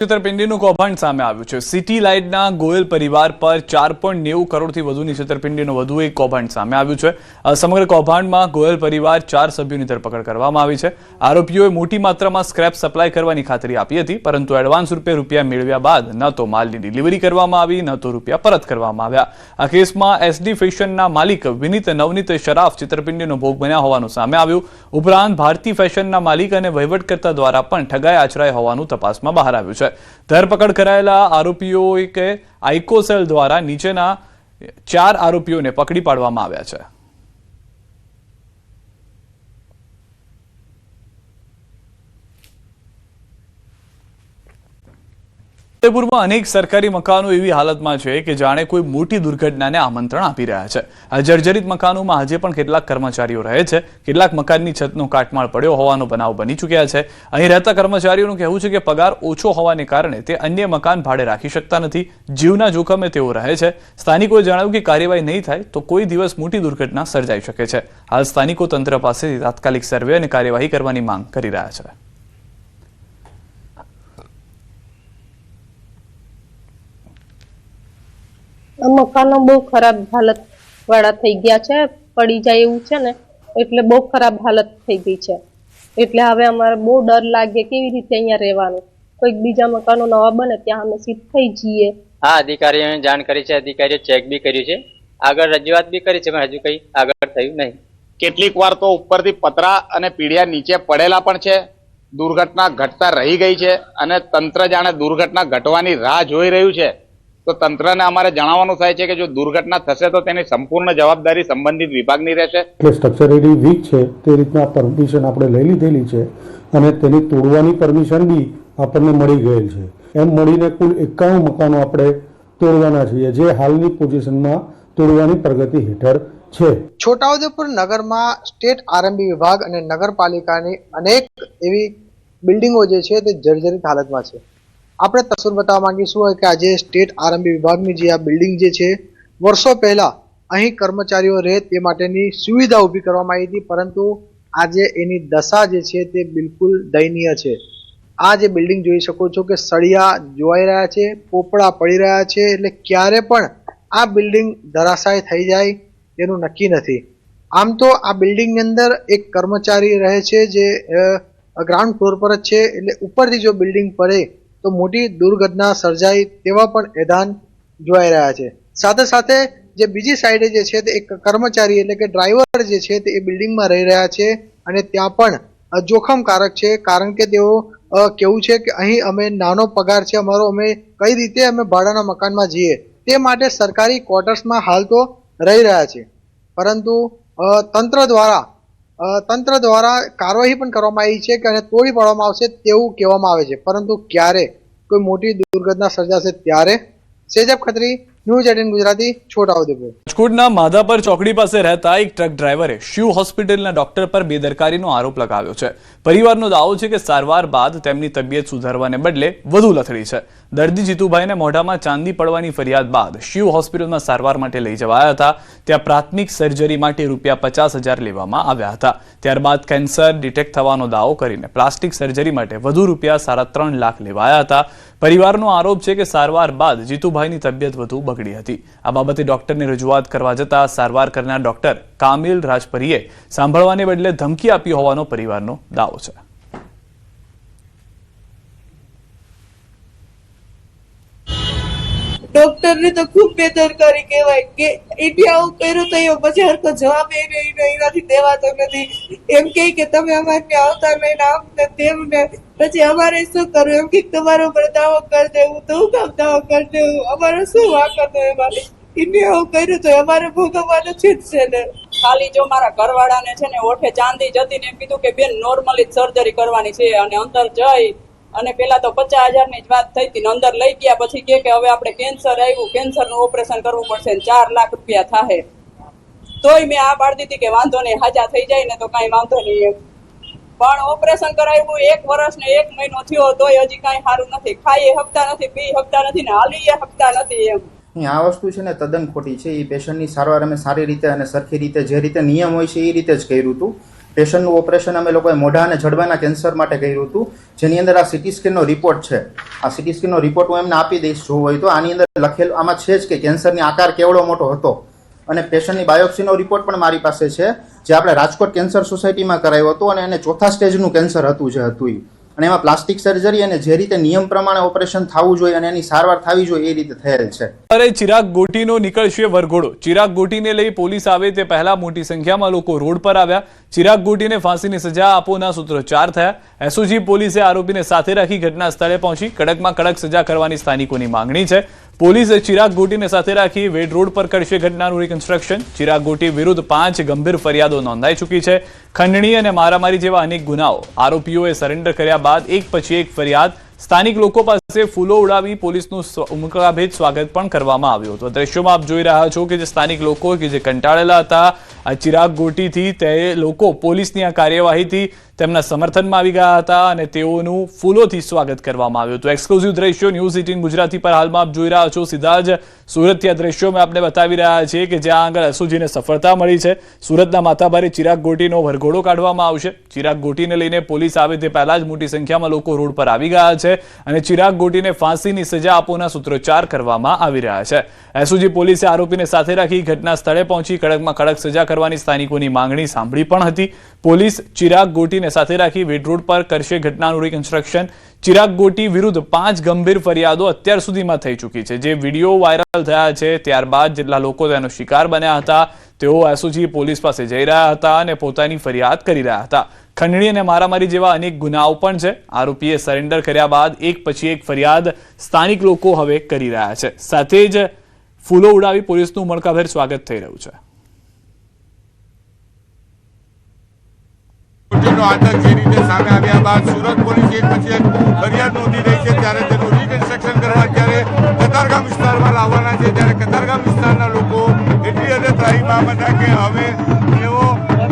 છેતરપિંડીનું કૌભાંડ સામે આવ્યું છે। સિટી લાઇટના ગોયલ પરિવાર પર 4.90 કરોડથી વધુની છેતરપિંડીનું વધુ એક કૌભાંડ સામે આવ્યું છે। સમગ્ર કૌભાંડમાં ગોયલ પરિવાર 4 સભ્યોની ધરપકડ કરવામાં આવી છે। આરોપીઓએ મોટી માત્રામાં સ્ક્રેપ સપ્લાય કરવાની ખાતરી આપી હતી, પરંતુ એડવાન્સ રૂપે રૂપિયા મેળવ્યા બાદ ન તો માલની ડિલિવરી કરવામાં આવી, ન તો રૂપિયા પરત કરવામાં આવ્યા। આ કેસમાં એસડી ફેશનના માલિક વિનીત નવનીત શરાફ છેતરપિંડીનો ભોગ બન્યા હોવાનું સામે આવ્યું। ઉપરાંત ભારતી ફેશનના માલિક અને વહીવટકર્તા દ્વારા પણ ઠગાઈ આચરાઈ હોવાનું તપાસમાં બહાર આવ્યું છે। ધરપકડ કરાયેલા આરોપીઓએ કે આઇકોસેલ દ્વારા નીચેના 4 આરોપીઓને પકડી પાડવામાં આવ્યા છે। ફતેપુરમાં અનેક સરકારી મકાનો એવી હાલતમાં છે કે જાણે કોઈ મોટી દુર્ઘટનાને આમંત્રણ આપી રહ્યા છે। આ જર્જરિત મકાનોમાં આજે પણ કેટલાક કર્મચારીઓ રહે છે। કેટલાક મકાનની છતનો કાટમાળ પડ્યો હોવાનો બનાવ બની ચૂક્યા છે। અહીં રહેતા કર્મચારીઓનું કહેવું છે કે પગાર ઓછો હોવાને કારણે તે અન્ય મકાન ભાડે રાખી શકતા નથી। જીવના જોખમે તેઓ રહે છે। સ્થાનિકોએ જણાવ્યું કે કાર્યવાહી નહીં થાય તો કોઈ દિવસ મોટી દુર્ઘટના સર્જાઈ શકે છે। હાલ સ્થાનિકો તંત્ર પાસેથી તાત્કાલિક સર્વે અને કાર્યવાહી કરવાની માંગ કરી રહ્યા છે। મકાનો બહુ ખરાબ હાલત વાળા થઈ ગયા છે, પડી જાય એવું છે ને, એટલે બહુ ખરાબ હાલત થઈ ગઈ છે। એટલે હવે અમારે બહુ ડર લાગે કેવી રીતે અહીંયા રહેવાનું। કોઈક બીજા મકાનો નવા બને ત્યાં અમે શિફ્ટ થઈ જઈએ। હા, અધિકારીઓને જાણ કરી છે, અધિકારીઓ ચેક બી કર્યું છે, આગળ રજૂઆત બી કરી છે, પણ હજુ કંઈ આગળ થયું નહીં। કેટલીક વાર તો ઉપરથી પતરા અને પીડિયા નીચે પડેલા પણ છે। દુર્ઘટના ઘટતા રહી ગઈ છે અને તંત્ર જાણે દુર્ઘટના ઘટવાની રાહ જોઈ રહ્યું છે। તો તંત્રને અમારે જણાવવાનું થાય છે કે જો દુર્ઘટના થશે તો તેની સંપૂર્ણ જવાબદારી સંબંધિત વિભાગની રહેશે। એટલે સ્ટ્રક્ચરલી વીક છે તે રીતના પરમિશન આપણે લઈ લીધેલી છે અને તેની તોડવાની પરમિશન બી આપણને મળી ગયેલ છે। એમ મળીને કુલ 51 મકાનો આપણે તોડવાના છીએ, જે હાલની પોઝિશનમાં તોડવાની પ્રગતિ હેઠળ છે। છોટાઉદેપુર નગરમાં સ્ટેટ આરએમબી વિભાગ અને નગરપાલિકાની અનેક એવી બિલ્ડિંગો જે છે તે જર્જરિત હાલતમાં છે। આપણે તસવીર બતાવવા માંગીશું કે આજે સ્ટેટ આરએમબી વિભાગની જે આ બિલ્ડિંગ જે છે, વર્ષો પહેલા અહીં કર્મચારીઓ રહે તે માટેની સુવિધા ઊભી કરવામાં આવી હતી, પરંતુ આજે એની દશા જે છે તે બિલકુલ દયનીય છે। આ જે બિલ્ડિંગ જોઈ શકો છો કે સળિયા જોવાઈ રહ્યા છે, પોપડા પડી રહ્યા છે, એટલે ક્યારે પણ આ બિલ્ડિંગ ધરાશાય થઈ જાય તેનું નક્કી નથી। આમ તો આ બિલ્ડિંગની અંદર એક કર્મચારી રહે છે જે ગ્રાઉન્ડ ફ્લોર પર જ છે, એટલે ઉપરથી જો બિલ્ડિંગ પડે તો મોટી દુર્ઘટના સર્જાય તેવા પણ એધાન જોવાઈ રહ્યા છે। સાથે સાથે જે બીજી સાઈડે જે છે તે એક કર્મચારી એટલે કે ડ્રાઈવર જે છે તે એ બિલ્ડિંગમાં રહી રહ્યા છે અને ત્યાં પણ જોખમકારક છે, કારણ કે તેઓ કેવું છે કે અહીં અમે નાનો પગાર છે અમારો, અમે કઈ રીતે અમે ભાડાના મકાનમાં જઈએ, તે માટે સરકારી ક્વાર્ટર્સમાં હાલ તો રહી રહ્યા છે, પરંતુ તંત્ર દ્વારા કાર્યવાહી પણ કરવામાં આવી છે કે અને તોડી પાડવામાં આવશે તેવું કહેવામાં આવે છે, પરંતુ ક્યારે કોઈ મોટી દુર્ઘટના સર્જાશે ત્યારે। સેજબ ખત્રી, ન્યૂઝ 18 ગુજરાતી, છોટાઉદેપુર। રાજકોટના માધાપર ચોકડી પાસે રહેતા એક ટ્રક ડ્રાઈવરે શિવ હોસ્પિટલના ડોક્ટર પર બેદરકારીનો આરોપ લગાવ્યો છે। પરિવારનો દાવો છે કે સારવાર બાદ તેમની તબિયત સુધારવાને બદલે વધુ લથડી છે। દર્દી જીતુભાઈને મોઢામાં ચાંદી પડવાની ફરિયાદ બાદ શિવ હોસ્પિટલમાં સારવાર માટે લઈ જવાયા હતા। ત્યાં પ્રાથમિક સર્જરી માટે રૂપિયા 50,000 લેવામાં આવ્યા હતા। ત્યારબાદ કેન્સર ડિટેક્ટ થવાનો દાવો કરીને પ્લાસ્ટિક સર્જરી માટે વધુ રૂપિયા 3.5 લાખ લેવાયા હતા। પરિવારનો આરોપ છે કે સારવાર બાદ જીતુભાઈની તબિયત વધુ બગડી હતી। આ બાબતે ડોક્ટરને રજૂઆત કરવા જતાં સારવાર કરનાર ડોક્ટર કામિલ રાજપરીએ સાંભળવાને બદલે ધમકી આપી હોવાનો પરિવારનો દાવો છે। डॉक्टर ने तो खूब बेदरकारी कहेवाय के इंडिया आવું કર્યું તો એ પછી હરકો જવાબ એનાથી દેવાતો નથી। એમ કે તમે અમારે ત્યાં આવતા નહીં ને આમ ને તેમ ને, પછી અમારે શું કરવું? એમ કે તમારો પર દાવો કરી દેવું, તો હું કામ દાવો કરી દેવું? અમારે શું વાંક હતો એમાં? ઇન્ડિયા આવું કર્યું તો અમારે ભોગવવાનું છે જ છે ને। ખાલી જો મારા ઘરવાળાને છે ને ઓઠે ચાંદી જતી ને એમ કીધું કે બેન નોર્મલી સર્જરી કરવાની છે, અને અંદર જઈ અને પેલા તો 50,000 ની જ વાત થઈ હતી, અંદર લઈ ગયા પછી કે હવે આપણે કેન્સર આવ્યું, કેન્સરનું ઓપરેશન કરવું પડશે, 4 લાખ રૂપિયા થાય। તોય મેં આ પાડી દીધી કે વાંધો નહીં, હાજા થઈ જાય ને તો કાંઈ વાંધો નહીં એમ, પણ ઓપરેશન કરાવ્યું 1 વર્ષ ને 1 મહિનો થયો તોય હજી કાંઈ સારું નથી। ખાઈ શકતા નથી, પી શકતા નથી ને હાલી શકતા નથી એમ। આ વસ્તુ છે ને તદ્દન ખોટી છે। એ પેશન્ટની સારવાર અમે સારી રીતે અને સરખી રીતે જે રીતે નિયમ હોય છે એ રીતે જ કર્યું હતું। પેશન્ટનું ઓપરેશન અમે લોકોએ મોઢા અને જડબાના કેન્સર માટે કર્યું હતું, જેની અંદર આ સીટી સ્કેનનો રિપોર્ટ છે. આ સીટી સ્કેનનો રિપોર્ટ હું એમને આપી દઈશ જો હોય તો. આની અંદર લખેલું આમાં છે જ કે કેન્સરની આકાર કેવડો મોટો હતો, અને પેશન્ટની બાયોપ્સીનો રિપોર્ટ પણ મારી પાસે છે, જે આપણે રાજકોટ કેન્સર સોસાયટીમાં કરાયો હતો, અને એને 4થા સ્ટેજનું કેન્સર હતું જે હતું ઈ. અને એમાં પ્લાસ્ટિક સર્જરી અને જે રીતે નિયમ પ્રમાણે ઓપરેશન થવું જોઈએ અને એની સારવાર થવી જોઈએ એ રીતે થયેલ છે. અરે ચિરાગ ગોટીનો નીકળશે વરઘોડો. ચિરાગ ગોટીને લઈ પોલીસ આવે તે પહેલા મોટી સંખ્યામાં લોકો રોડ પર આવ્યા. ચિરાગ ગોટીને ફાંસીની સજા આપોના સૂત્રોચ્ચાર થયા. એસઓજી પોલીસે આરોપીને સાથે રાખી ઘટના સ્થળે પહોંચી કડકમાં કડક સજા કરવાની સ્થાનિકોની માંગણી છે. પોલીસે ચિરાગ ગોટીને સાથે રાખી વેડ રોડ પર કરશે ઘટનાનું રિકન્સ્ટ્રક્શન. ચિરાગ ગોટી વિરુદ્ધ 5 ગંભીર ફરિયાદો નોંધાઈ ચૂકી છે. ખંડણી અને મારામારી જેવા અનેક ગુનાઓ. આરોપીઓએ સરેન્ડર કર્યા બાદ એક પછી એક ફરિયાદ. સ્થાનિક લોકો પાસે ફૂલો ઉડાવી પોલીસનું મુકાભેદ સ્વાગત પણ કરવામાં આવ્યું હતું. દ્રશ્યોમાં આપ જોઈ રહ્યા છો કે જે સ્થાનિક લોકો કે જે કંટાળેલા હતા આ ચિરાગ ગોટીથી, તે લોકો પોલીસની આ કાર્યવાહીથી તેમના સમર્થનમાં આવી ગયા હતા અને તેઓનું ફૂલોથી સ્વાગત કરવામાં આવ્યું હતું. એક્સક્લુઝિવ દ્રશ્યો ન્યૂઝ 18 ગુજરાતી પર હાલમાં આપ જોઈ રહ્યા છો. સીધા જ સુરતથી આ દ્રશ્યો મેં આપને બતાવી રહ્યા છીએ કે જ્યાં આગળ એસઓજીને સફળતા મળી છે. સુરતના માથાભારે ચિરાગ ગોટીનો વરઘોડો કાઢવામાં આવશે. ચિરાગ ગોટીને લઈને પોલીસ આવે તે પહેલા જ મોટી સંખ્યામાં લોકો રોડ પર આવી ગયા છે અને ચિરાગ ગોટીને ફાંસીની સજા આપોના સૂત્રોચ્ચાર કરવામાં આવી રહ્યા છે. એસઓજી પોલીસે આરોપીને સાથે રાખી ઘટના સ્થળે પહોંચી કડકમાં કડક સજા કરવાની સ્થાનિકોની માંગણી સાંભળી પણ હતી. પોલીસ ચિરાગ ગોટીને સાથે રાખી વેડ રોડ પર કરશે ઘટનાનું રિકન્સ્ટ્રક્શન. ચિરાગ ગોટી વિરુદ્ધ 5 ગંભીર ફરિયાદો અત્યાર સુધીમાં થઈ ચૂકી છે. જે વિડીયો વાયરલ થયા છે ત્યારબાદ જેટલા લોકો તેનો શિકાર બન્યા હતા તેઓ એસઓજી પોલીસ પાસે જઈ રહ્યા હતા અને પોતાની ફરિયાદ કરી રહ્યા હતા. ખંડણી અને મારામારી જેવા અનેક ગુનાઓ પણ છે. આરોપીએ સરેન્ડર કર્યા બાદ એક પછી એક ફરિયાદ સ્થાનિક લોકો હવે કરી રહ્યા છે. સાથે જ ફૂલો ઉડાવી પોલીસનું મળકાભેર સ્વાગત થઈ રહ્યું છે. આતંક જે રીતે સામે આવ્યા બાદ સુરત પોલીસ એક પછી એક ફરિયાદ નોંધી રહી છે, ત્યારે તેનું રિકન્સ્ટ્રક્શન કરવા જ્યારે કતારગામ વિસ્તારમાં લાવવાના છે, ત્યારે કતારગામ વિસ્તારના લોકો એટલી હદે ત્રાહીમામ હતા કે હવે તેઓ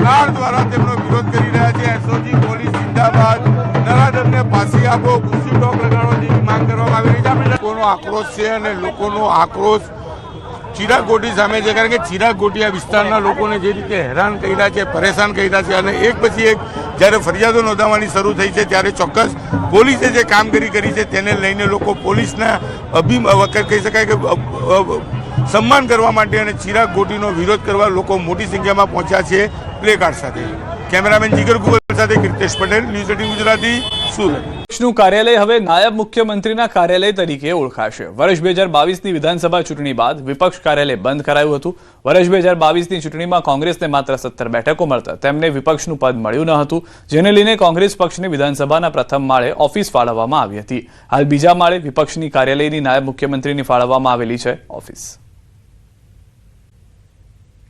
કાર દ્વારા તેમનો વિરોધ કરી રહ્યા છે. એસઓજી પોલીસ જિંદાબાદ, નરાધમને ફાંસી આપો, ખુરશી ટોક લગાડો જેવી માંગ કરવામાં આવી રહી છે. આપણે લોકોનો આક્રોશ છે અને લોકોનો આક્રોશ ચિરાગ ગોટી સામે છે, કારણ કે ચિરાગ ગોટી આ વિસ્તારના લોકોને જે રીતે હેરાન કર્યા છે, પરેશાન કર્યા છે, અને એક પછી એક જ્યારે ફરિયાદો નોંધાવવાની શરૂ થઈ છે ત્યારે ચોક્કસ પોલીસે જે કામગીરી કરી છે તેને લઈને લોકો પોલીસના કહી શકાય કે સન્માન કરવા માટે અને ચિરાગ ગોટીનો વિરોધ કરવા લોકો મોટી સંખ્યામાં પહોંચ્યા છે પ્લે કાર્ડ સાથે. કેમેરામેન જીગર ગુગલ સાથે કીર્તેશ પટેલ, ન્યૂઝ 18 ગુજરાતી, સુરત. પક્ષનું કાર્યાલય હવે નાયબ મુખ્યમંત્રીના કાર્યાલય તરીકે ઓળખાશે. વર્ષ 2022ની વિધાનસભા ચૂંટણી બાદ વિપક્ષ કાર્યાલય બંધ કરાયું હતું. વર્ષ 2022ની ચૂંટણીમાં કોંગ્રેસને માત્ર 17 બેઠકો મળતા તેમને વિપક્ષનું પદ મળ્યું ન હતું, જેને લઈને કોંગ્રેસ પક્ષને વિધાનસભાના પ્રથમ માળે ઓફિસ ફાળવવામાં આવી હતી. હાલ બીજા માળે વિપક્ષની કાર્યાલયની નાયબ મુખ્યમંત્રીની ફાળવવામાં આવેલી છે ઓફિસ.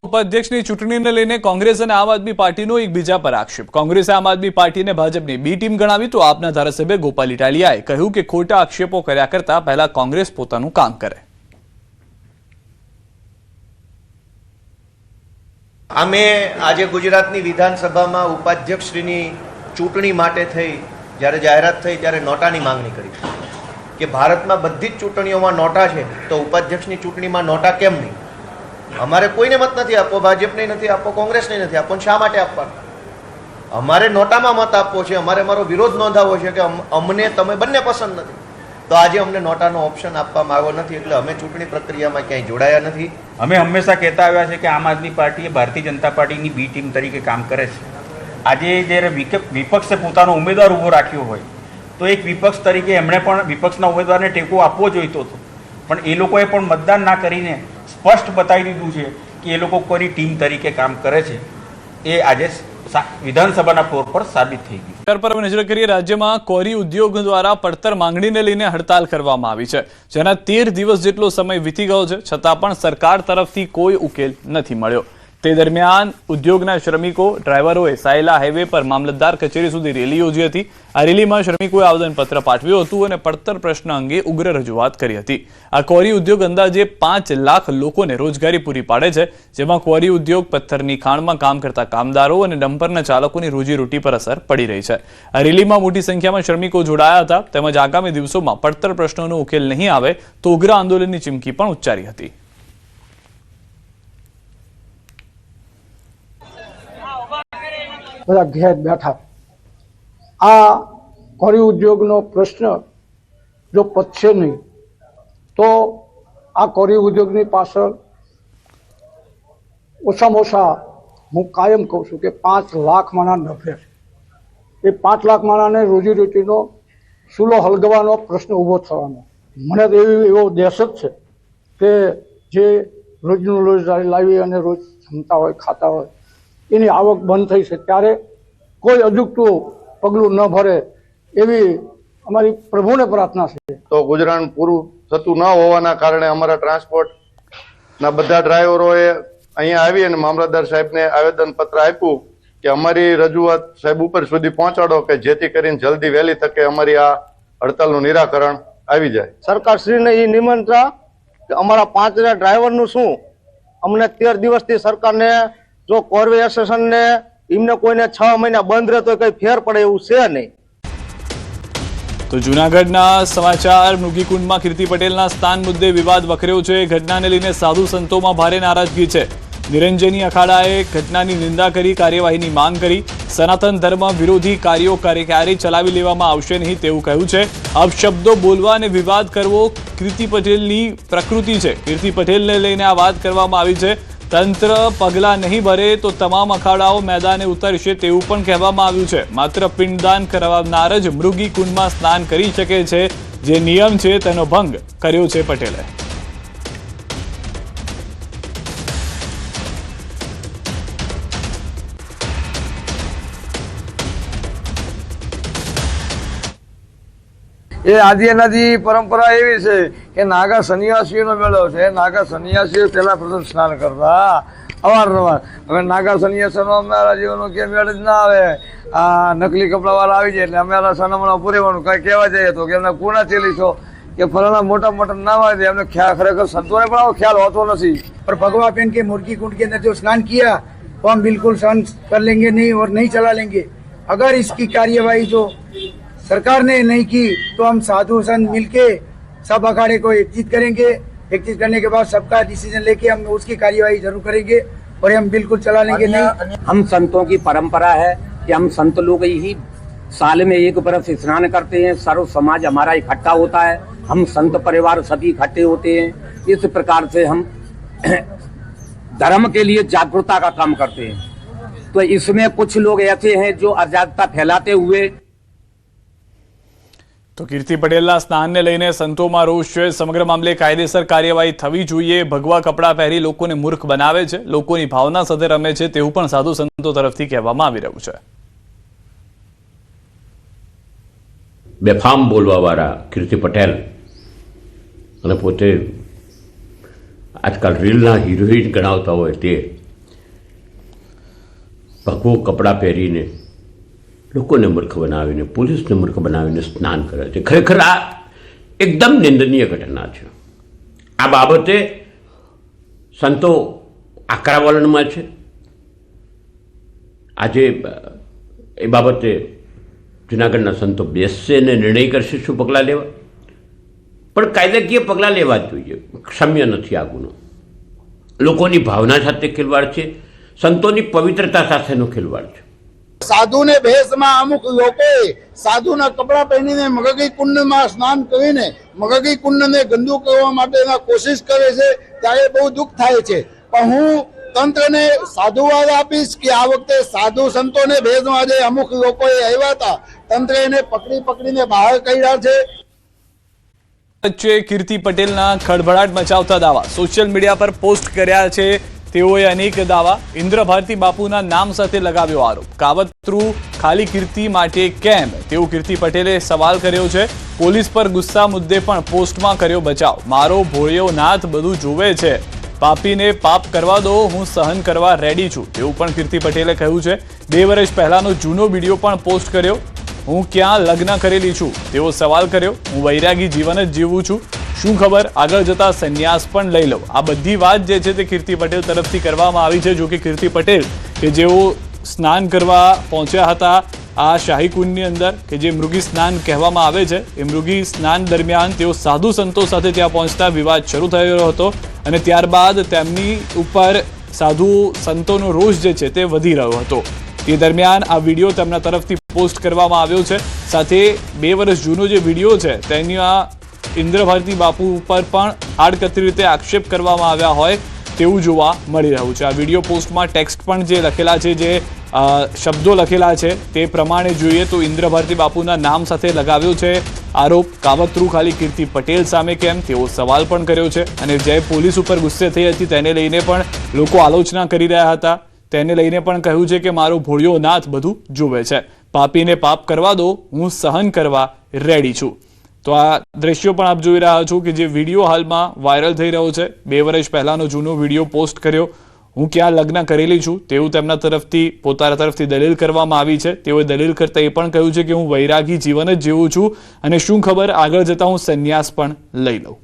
ઉપાધ્યક્ષની ચૂંટણીને લઈને કોંગ્રેસ અને આમ આદમી પાર્ટીનો એકબીજા પર આક્ષેપ. કોંગ્રેસે આમ આદમી પાર્ટીને ભાજપની બી ટીમ ગણાવી તો આપના ધારાસભ્ય ગોપાલ ઇટાલિયાએ કહ્યું કે ખોટા આક્ષેપો કર્યા કરતા પહેલા કોંગ્રેસ પોતાનું કામ કરે. અમે આજે ગુજરાતની વિધાનસભામાં ઉપાધ્યક્ષશ્રીની ચૂંટણી માટે થઈ જ્યારે જાહેરાત થઈ ત્યારે નોટાની માંગણી કરી કે ભારતમાં બધી જ ચૂંટણીઓમાં નોટા છે તો ઉપાધ્યક્ષની ચૂંટણીમાં નોટા કેમ નહીં? અમારે કોઈને મત નથી આપવો, ભાજપને નથી આપવો, કોંગ્રેસને નથી આપવો. શા માટે આપવાનો? અમારે નોટામાં મત આપવો છે, અમારે મારો વિરોધ નોંધાવવો છે કે અમને તમે બંને પસંદ નથી, તો આજે અમને નોટાનો ઓપ્શન આપવામાં આવ્યો નથી, એટલે અમે ચૂંટણી પ્રક્રિયામાં ક્યાંય જોડાયા નથી. અમે હંમેશા કહેતા આવ્યા છે કે આમ આદમી પાર્ટી ભારતીય જનતા પાર્ટીની બી ટીમ તરીકે કામ કરે છે. આજે જ્યારે વિપક્ષે પોતાનો ઉમેદવાર ઊભો રાખ્યો હોય તો એક વિપક્ષ તરીકે એમણે પણ વિપક્ષના ઉમેદવારને ટેકો આપવો જોઈતો હતો, પણ એ લોકોએ પણ મતદાન ના કરીને સ્પષ્ટ બતાવી દીધું છે કે એ લોકો કોઈની ટીમ તરીકે કામ કરે છે. એ આજે વિધાનસભાના ફ્લોર પર સાબિત થઈ ગયું. પર નજર કરીએ, રાજ્યમાં કોરી ઉદ્યોગ દ્વારા પડતર માંગણીને લઈને હડતાલ કરવામાં આવી છે, જેના 13 દિવસ જેટલો સમય વીતી ગયો છે, છતાં પણ સરકાર તરફથી કોઈ ઉકેલ નથી મળ્યો. તે દરમિયાન ઉદ્યોગના શ્રમિકો ડ્રાઈવરોએ સાયલા હાઈવે પર મામલતદાર કચેરી સુધી રેલી યોજી હતી. આ રેલીમાં શ્રમિકોએ આવેદનપત્ર પાઠવ્યું હતું અને પડતર પ્રશ્ન અંગે ઉગ્ર રજૂઆત કરી હતી. આ કોરી ઉદ્યોગ અંદાજે 5 લાખ લોકોને રોજગારી પૂરી પાડે છે, જેમાં કોરી ઉદ્યોગ, પથ્થરની ખાણમાં કામ કરતા કામદારો અને ડમ્પરના ચાલકોની રોજીરોટી પર અસર પડી રહી છે. આ રેલીમાં મોટી સંખ્યામાં શ્રમિકો જોડાયા હતા, તેમજ આગામી દિવસોમાં પડતર પ્રશ્નોનો ઉકેલ નહીં આવે તો ઉગ્ર આંદોલનની ચીમકી પણ ઉચ્ચારી હતી. બધા ઘેર બેઠા. આ કોરી ઉદ્યોગનો પ્રશ્ન જો પતશે નહીં તો આ કોરી ઉદ્યોગની પાછળ ઓછામાં ઓછા હું કાયમ કહું છું કે 5 લાખ માણસ નફે છે. એ 5 લાખ માણસને રોજીરોટીનો સૂલો હલગવાનો પ્રશ્ન ઊભો થવાનો. મને તો એવો દહેશત છે કે જે રોજનું રોજ લાવી અને રોજ જમતા હોય ખાતા હોય એની આવક બંધ થઈ છે ત્યારે કોઈ અજુગતું પગલું ન ભરે એવી અમારી પ્રભુને પ્રાર્થના છે. તો ગુજરાન પૂરું થતું ન હોવાના કારણે અમારા ટ્રાન્સપોર્ટના બધા ડ્રાઈવરોએ અહીંયા આવી અને મામલતદાર સાહેબને આવેદનપત્ર આપ્યું કે અમારી રજૂઆત સાહેબ ઉપર સુધી પહોંચાડો કે જેથી કરીને જલ્દી વહેલી તકે અમારી આ હડતાલનું નિરાકરણ આવી જાય. સરકારશ્રીને એ નિમંત્રણ કે અમારા 5 ડ્રાઈવરનું શું, અમને 13 દિવસથી સરકારને જો કોર્વે એસોસિએશનને એમને કોઈને 6 મહિના બંધ રહે તો કઈ ફેર પડે એવું છે નહીં. તો જૂનાગઢના સમાચાર. મૃગીકુંડમાં કીર્તિ પટેલના સ્થાન મુદ્દે વિવાદ વકર્યો છે. ઘટનાને લઈને સાધુ સંતોમાં ભારે નારાજગી છે. નિરંજની અખાડાએ ઘટનાની નિંદા કરી કાર્યવાહીની માંગ કરી. સનાતન ધર્મ વિરોધી કાર્યો ક્યારેય ચલાવી લેવામાં આવશે નહીં તેવું કહ્યું છે. અપશબ્દો બોલવા અને વિવાદ કરવો કીર્તિ પટેલની પ્રકૃતિ છે. કીર્તિ પટેલને લઈને આ વાત કરવામાં આવી છે. તંત્ર પગલાં નહીં ભરે તો તમામ અખાડાઓ મેદાને ઉતરશે તેવું પણ કહેવામાં આવ્યું છે. માત્ર પિંડદાન કરાવનાર જ મૃગી કુંડમાં સ્નાન કરી શકે છે. જે નિયમ છે તેનો ભંગ કર્યો છે પટેલે. એ આદિનાથી પરંપરા એવી છે કે નાગા સંન્યાસીઓનો મેળો છે. નાગા સંન્યાસીઓ પહેલા પ્રથમ સ્નાન કરતા અવારનવાર. હવે નાગા સંન્યાસીનો અમારા જીવનનો કે મેળ જ ના આવે. આ નકલી કપડાવાળા આવી જાય એટલે અમારા સનામણા પૂરેવાનું કઈ કહેવા જઈએ તો કે એમને કોના ચેલી છો કે ફલાણા મોટા મોટા નામ આવે એમને ખ્યાલ ખરેખર સંતોને પણ આવો ખ્યાલ હોતો નથી. पर भगवा पहन के मुर्गी कुंड के अंदर जो स्नान किया वो हम बिल्कुल सहन कर लेंगे नहीं और नहीं चला लेंगे. अगर इसकी कार्यवाही जो सरकार ने नहीं की तो हम साधु संत मिलके सब अखाड़े को एक चीज करेंगे. एक चीज करने के बाद सबका डिसीजन लेके हम उसकी कार्यवाही जरूर करेंगे और हम बिल्कुल चला लेंगे नहीं. हम संतों की परंपरा है कि हम संत लोग ही साल में एक बरस स्नान करते हैं. सर्व समाज हमारा इकट्ठा होता है. हम संत परिवार सभी इकट्ठे होते हैं. इस प्रकार से हम धर्म के लिए जागरूकता का काम करते हैं. तो इसमें कुछ लोग ऐसे हैं जो अजागता फैलाते हुए. તો કીર્તિ પટેલના સ્નાનને લઈને સંતોમાં રોષ છે. સમગ્ર મામલે કાયદેસર કાર્યવાહી થવી જોઈએ. ભગવા કપડાં પહેરી લોકોને મૂર્ખ બનાવે છે, લોકોની ભાવના સાથે રમે છે તેવું પણ સાધુ સંતો તરફથી કહેવામાં આવી રહ્યું છે. બેફામ બોલવાવાળા કીર્તિ પટેલ અને પોતે આજકાલ રીલના હિરોઈન ગણાવતા હોય તે ભગવો કપડાં પહેરીને લોકોને મૂર્ખ બનાવીને, પોલીસને મૂર્ખ બનાવીને સ્નાન કરે છે. ખરેખર આ એકદમ નિંદનીય ઘટના છે. આ બાબતે સંતો આકરા વલણમાં છે. આજે એ બાબતે જૂનાગઢના સંતો બેસશે અને નિર્ણય કરશે શું પગલાં લેવા. પણ કાયદાકીય પગલાં લેવા જ જોઈએ. ક્ષમ્ય નથી આ ગુનો. લોકોની ભાવના સાથે ખેલવાડ છે, સંતોની પવિત્રતા સાથેનો ખેલવાડ છે. સાધુને ભેષમાં અમુક લોકોએ સાધુના કપડા પહેરીને મગગી કુંડમાં સ્નાન કરીને મગગી કુંડને ગંદુ કરવા માટેના કોશિશ કરે છે ત્યારે બહુ દુઃખ થાય છે. પણ હું તંત્રને સાધુવાદ આપીશ કે આ વખતે સાધુ સંતોને ભેષમાં જે અમુક લોકોએ આવ્યા હતા તંત્ર એને પકડીને બહાર કાઢ્યા છે. વચ્ચે કીર્તિ પટેલના ખળભળાટ મચાવતા દાવા સોશિયલ મીડિયા પર પોસ્ટ કર્યા છે. તેઓએ અનેક દાવા. ઇન્દ્ર ભારતી બાપુના નામ સાથે લગાવ્યો આરોપ. કાવતરું ખાલી કીર્તિ માટે કેમ તેવું કીર્તિ પટેલે સવાલ કર્યો છે. પોલીસ પર ગુસ્સા મુદ્દે પણ પોસ્ટમાં કર્યો બચાવ. મારો ભોળિયો નાથ બધું જોવે છે, પાપીને પાપ કરવા દો, હું સહન કરવા રેડી છું તેવું પણ કીર્તિ પટેલે કહ્યું છે. 2 વર્ષ પહેલાનો જૂનો વિડીયો પણ પોસ્ટ કર્યો. હું ક્યાં લગ્ન કરેલી છું તેવો સવાલ કર્યો. હું વૈરાગી જીવન જ જીવું છું, શું ખબર આગળ જતા સંન્યાસ પણ લઈ લઉં. આ બધી વાત જે છે તે કીર્તિ પટેલ તરફથી કરવામાં આવી છે. જો કે કીર્તિ પટેલ કે જેઓ સ્નાન કરવા પહોંચ્યા હતા આ શાહી કુંડની અંદર કે જે મૃગી સ્નાન કહેવામાં આવે છે, એ મૃગી સ્નાન દરમિયાન તેઓ સાધુ સંતો સાથે ત્યાં પહોંચતા વિવાદ શરૂ થયો હતો અને ત્યારબાદ તેમની ઉપર સાધુ સંતોનો રોષ જે છે તે વધી રહ્યો હતો. તે દરમિયાન આ વિડીયો તેમના તરફથી પોસ્ટ કરવામાં આવ્યો છે. સાથે 2 વર્ષ જૂનો જે વિડીયો છે તેની આ ઇન્દ્ર ભારતી બાપુ ઉપર પણ આડકતરી રીતે આક્ષેપ કરવામાં આવ્યા હોય તેવું જોવા મળી રહ્યું છે. આ વિડીયો પોસ્ટમાં ટેક્સ્ટ પણ જે લખેલા છે, જે શબ્દો લખેલા છે તે પ્રમાણે જોઈએ તો ઇન્દ્ર ભારતી બાપુના નામ સાથે લગાવ્યો છે આરોપ. કાવતરું ખાલી કીર્તિ પટેલ સામે કેમ તેવો સવાલ પણ કર્યો છે. અને જે પોલીસ ઉપર ગુસ્સે થઈ હતી તેને લઈને પણ લોકો આલોચના કરી રહ્યા હતા. તેને લઈને પણ કહ્યું છે કે મારો ભોળિયો નાથ બધું જુએ છે, પાપીને પાપ કરવા દો, હું સહન કરવા રેડી છું. તો આ દ્રશ્યો પણ આપ જોઈ રહ્યા છો કે જે વિડીયો હાલમાં વાયરલ થઈ રહ્યો છે. 2 વર્ષ પહેલાનો જૂનો વિડીયો પોસ્ટ કર્યો. હું ક્યાં લગ્ન કરેલી છું તેવું તેમના તરફથી પોતાના તરફથી દલીલ કરવામાં આવી છે. તેઓએ દલીલ કરતા એ પણ કહ્યું છે કે હું વૈરાગી જીવન જ જીવું છું અને શું ખબર આગળ જતા હું સંન્યાસ પણ લઈ લઉં.